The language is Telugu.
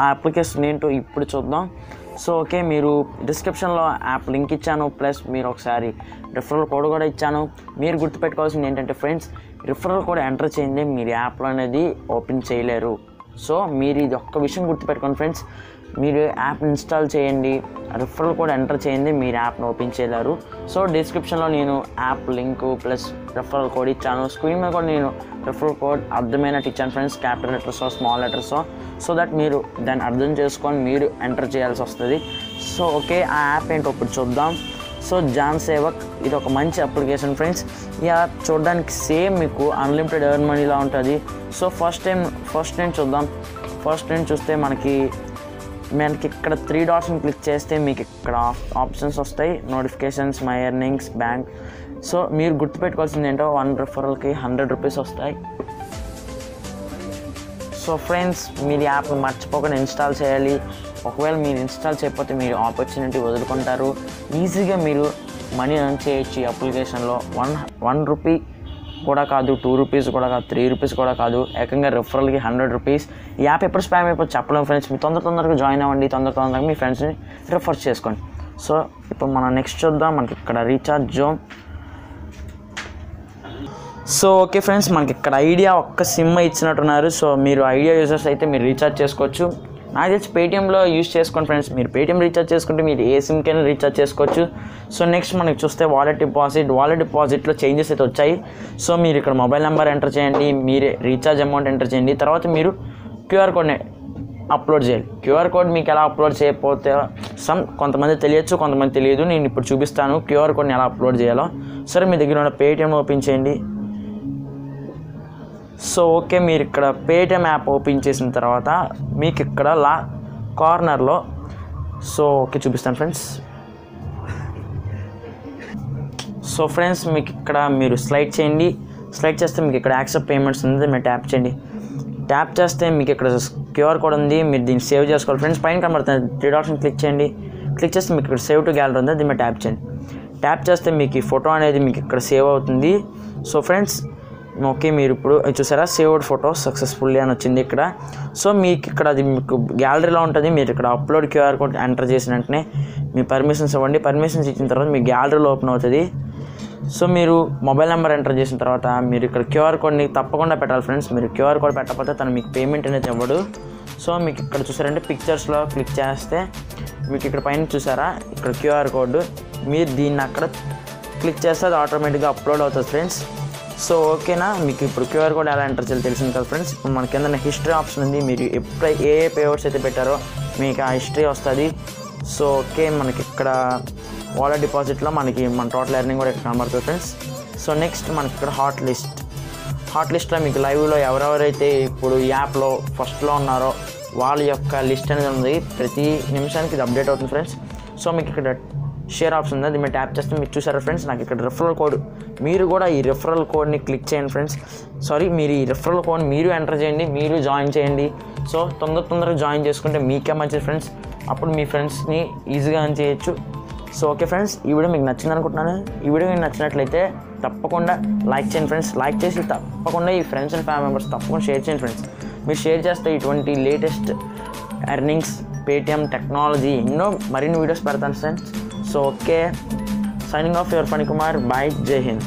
ఆ అప్లికేషన్ ఏంటో ఇప్పుడు చూద్దాం. సో ఓకే, మీరు డిస్క్రిప్షన్లో యాప్ లింక్ ఇచ్చాను, ప్లస్ మీరు ఒకసారి రిఫరల్ కోడ్ కూడా ఇచ్చాను. మీరు గుర్తుపెట్టుకోవాల్సింది ఏంటంటే ఫ్రెండ్స్, రిఫరల్ కోడ్ ఎంటర్ చేయండి మీరు యాప్లో అనేది ఓపెన్ చేయలేరు. సో మీరు ఇది ఒక్క విషయం గుర్తుపెట్టుకోండి ఫ్రెండ్స్, మీరు యాప్ ఇన్స్టాల్ చేయండి, రిఫరల్ కోడ్ ఎంటర్ చేయండి, మీరు యాప్ని ఓపెన్ చేయలేరు. సో డిస్క్రిప్షన్లో నేను app link plus referral code ఇచ్చాను. స్క్రీన్ మీద కూడా నేను రిఫరల్ కోడ్ అర్థమైనట్టు ఇచ్చాను friends, capital letters small letters, so that మీరు దాన్ని అర్థం చేసుకొని మీరు ఎంటర్ చేయాల్సి వస్తుంది. సో ఓకే, ఆ యాప్ ఏంటో ఇప్పుడు చూద్దాం. సో జాన్ సేవక్ ఇది ఒక మంచి అప్లికేషన్ ఫ్రెండ్స్. ఈ యాప్ చూడడానికి సేమ్ మీకు అన్లిమిటెడ్ ఎర్న్ మనీలా ఉంటుంది. సో ఫస్ట్ టైం చూద్దాం. ఫస్ట్ టైం చూస్తే మనకి ఇక్కడ 3 డాట్స్ని క్లిక్ చేస్తే మీకు ఇక్కడ ఆప్షన్స్ వస్తాయి, notifications, my earnings, bank. So మీరు గుర్తుపెట్టుకోవాల్సింది ఏంటో 1 రిఫరల్కి 100 రూపీస్ వస్తాయి. సో ఫ్రెండ్స్, మీరు యాప్ని మర్చిపోకుండా ఇన్స్టాల్ చేయాలి. ఒకవేళ మీరు ఇన్స్టాల్ చేయకపోతే మీరు ఆపర్చునిటీ వదులుకుంటారు. ఈజీగా మీరు మనీ ఎర్న్ చేయొచ్చు ఈ అప్లికేషన్లో. 1 రూపీ కూడా కాదు, 2 రూపీస్ కూడా కాదు, 3 రూపీస్ కూడా కాదు, ఏకంగా రిఫరల్కి 100 రూపీస్. ఈ యాప్ ఎప్పుడు స్పామ్ అయిపోతే చెప్పలేము ఫ్రెండ్స్. మీరు తొందరగా జాయిన్ అవ్వండి, తొందరగా మీ ఫ్రెండ్స్ని రిఫర్ చేసుకోండి. సో ఇప్పుడు మనం నెక్స్ట్ చూద్దాం. మనకి ఇక్కడ recharge zone. So okay friends, మనకి ఇక్కడ ఐడియా ఒక్క సిమ్ ఇచ్చినట్టున్నారు. సో మీరు ఐడియా యూజర్స్ అయితే మీరు రీఛార్జ్ చేసుకోవచ్చు. నాకు తెలిసి పేటీఎంలో యూజ్ చేసుకోండి ఫ్రెండ్స్. మీరు పేటీఎం రీఛార్జ్ చేసుకుంటే మీరు ఏ సిమ్కైనా రీఛార్జ్ చేసుకోవచ్చు. సో నెక్స్ట్ మనకి చూస్తే వాలెట్ డిపాజిట్లో చేంజెస్ అయితే వచ్చాయి. సో మీరు ఇక్కడ మొబైల్ నెంబర్ ఎంటర్ చేయండి, మీరే రీఛార్జ్ అమౌంట్ ఎంటర్ చేయండి, తర్వాత మీరు క్యూఆర్ కోడ్ని అప్లోడ్ చేయాలి. క్యూఆర్ కోడ్ మీకు ఎలా అప్లోడ్ చేయకపోతే కొంతమంది తెలియచ్చు, కొంతమంది తెలియదు. నేను ఇప్పుడు చూపిస్తాను క్యూఆర్ కోడ్ని ఎలా అప్లోడ్ చేయాలో. సరే, మీ దగ్గర ఉన్న పేటీఎం ఓపెన్ చేయండి. సో ఓకే, మీరు ఇక్కడ పేటిఎం యాప్ ఓపెన్ చేసిన తర్వాత మీకు ఇక్కడ కార్నర్లో సో ఓకే చూపిస్తాను ఫ్రెండ్స్. సో ఫ్రెండ్స్, మీకు ఇక్కడ మీరు స్లైడ్ చేయండి. స్లైడ్ చేస్తే మీకు ఇక్కడ యాక్సెప్ట్ పేమెంట్స్ ఉంది, మీరు ట్యాప్ చేయండి. ట్యాప్ చేస్తే మీకు ఇక్కడ క్యూఆర్ కోడ్ ఉంది, మీరు దీన్ని సేవ్ చేసుకోవాలి ఫ్రెండ్స్. పైన కనబడుతుంది 3 డాట్స్ని క్లిక్ చేయండి. క్లిక్ చేస్తే మీకు ఇక్కడ సేవ్ టు గ్యాలరీ ఉంది, దీన్ని ట్యాప్ చేయండి. ట్యాప్ చేస్తే మీకు ఈ ఫోటో అనేది మీకు ఇక్కడ సేవ్ అవుతుంది. సో ఫ్రెండ్స్ ఓకే, మీరు ఇప్పుడు చూసారా సేవ్డ్ ఫోటో సక్సెస్ఫుల్లీ అని వచ్చింది ఇక్కడ. సో మీకు ఇక్కడ అది మీకు గ్యాలరీలో ఉంటుంది. మీరు ఇక్కడ అప్లోడ్ క్యూఆర్ కోడ్ ఎంటర్ చేసిన వెంటనే మీ పర్మిషన్స్ ఇవ్వండి. పర్మిషన్స్ ఇచ్చిన తర్వాత మీ గ్యాలరీలో ఓపెన్ అవుతుంది. సో మీరు మొబైల్ నెంబర్ ఎంటర్ చేసిన తర్వాత మీరు ఇక్కడ క్యూఆర్ కోడ్ని తప్పకుండా పెట్టాలి ఫ్రెండ్స్. మీరు క్యూఆర్ కోడ్ పెట్టకపోతే తను మీకు పేమెంట్ అనేది ఇవ్వడు. సో మీకు ఇక్కడ చూసారంటే పిక్చర్స్లో క్లిక్ చేస్తే మీకు ఇక్కడ పైన చూసారా ఇక్కడ క్యూఆర్ కోడ్, మీరు దీన్ని అక్కడ క్లిక్ చేస్తే అది ఆటోమేటిక్గా అప్లోడ్ అవుతుంది ఫ్రెండ్స్. సో ఓకేనా, మీకు ఇప్పుడు క్యూఆర్ కోడ్ ఎలా ఎంటర్ చేయాలి తెలిసింది కదా ఫ్రెండ్స్. ఇప్పుడు మన కింద హిస్టరీ ఆప్షన్ ఉంది, మీరు ఎప్పుడు ఏ పేఅవుట్స్ అయితే పెట్టారో మీకు ఆ హిస్టరీ వస్తుంది. సో ఓకే, మనకి ఇక్కడ వాలెట్ డిపాజిట్లో మన టోటల్ ఎర్నింగ్ కూడా ఇక్కడ కనబడుతుంది ఫ్రెండ్స్. సో నెక్స్ట్ మనకి ఇక్కడ హాట్ లిస్ట్లో మీకు లైవ్లో ఎవరెవరైతే ఇప్పుడు ఈ యాప్లో ఫస్ట్లో ఉన్నారో వాళ్ళ యొక్క లిస్ట్ అనేది ఉంది. ప్రతి నిమిషానికి ఇది అప్డేట్ అవుతుంది ఫ్రెండ్స్. సో మీకు ఇక్కడ షేర్ ఆప్షన్ ఉంది, అది మీరు ట్యాప్ చేస్తే మీరు చూసారా ఫ్రెండ్స్, నాకు ఇక్కడ రిఫరల్ కోడ్, మీరు కూడా ఈ రిఫరల్ కోడ్ని క్లిక్ చేయండి ఫ్రెండ్స్. మీరు ఈ రిఫరల్ కోడ్ మీరు ఎంటర్ చేయండి, మీరు జాయిన్ చేయండి. సో తొందరగా జాయిన్ చేసుకుంటే మీకే మంచిది ఫ్రెండ్స్. అప్పుడు మీ ఫ్రెండ్స్ని ఈజీగా ఎర్న్ చేయొచ్చు. సో ఓకే ఫ్రెండ్స్, ఈ వీడియో మీకు నచ్చింది అనుకుంటున్నాను. ఈ వీడియో మీకు నచ్చినట్లయితే తప్పకుండా లైక్ చేయండి ఫ్రెండ్స్. లైక్ చేసి తప్పకుండా ఈ ఫ్రెండ్స్ అండ్ ఫ్యామిలీ మెంబర్స్ తప్పకుండా షేర్ చేయండి ఫ్రెండ్స్. మీరు షేర్ చేస్తే ఇటువంటి లేటెస్ట్ ఎర్నింగ్స్, పేటిఎం, టెక్నాలజీ ఎన్నో మరిన్ని వీడియోస్ పెడతాను friends. So okay, signing off your Phani Kumar. Bye, జై హింద్.